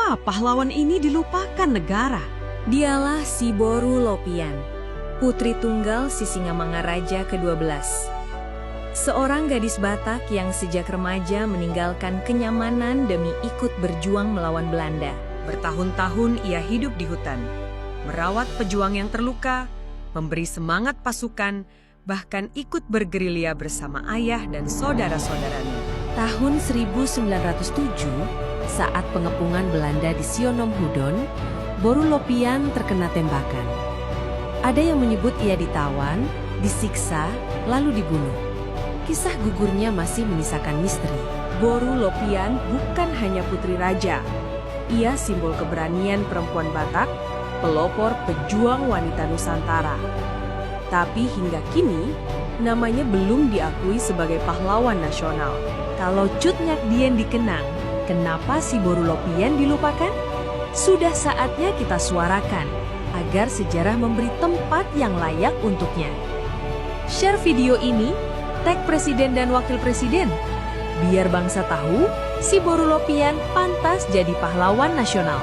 Kenapa pahlawan ini dilupakan negara? Dialah Si Boru Lopian, putri tunggal Sisingamangaraja ke-12. Seorang gadis Batak yang sejak remaja meninggalkan kenyamanan demi ikut berjuang melawan Belanda. Bertahun-tahun ia hidup di hutan, merawat pejuang yang terluka, memberi semangat pasukan, bahkan ikut bergerilya bersama ayah dan saudara-saudaranya. Tahun 1907, saat pengepungan Belanda di Sionom Hudon, Boru Lopian terkena tembakan. Ada yang menyebut ia ditawan, disiksa, lalu dibunuh. Kisah gugurnya masih menyisakan misteri. Boru Lopian bukan hanya putri raja. Ia simbol keberanian perempuan Batak, pelopor pejuang wanita Nusantara. Tapi hingga kini, namanya belum diakui sebagai pahlawan nasional. Kalau Cut Nyak Dien dikenang, kenapa Si Boru Lopian dilupakan? Sudah saatnya kita suarakan, agar sejarah memberi tempat yang layak untuknya. Share video ini, tag Presiden dan Wakil Presiden. Biar bangsa tahu, Si Boru Lopian pantas jadi pahlawan nasional.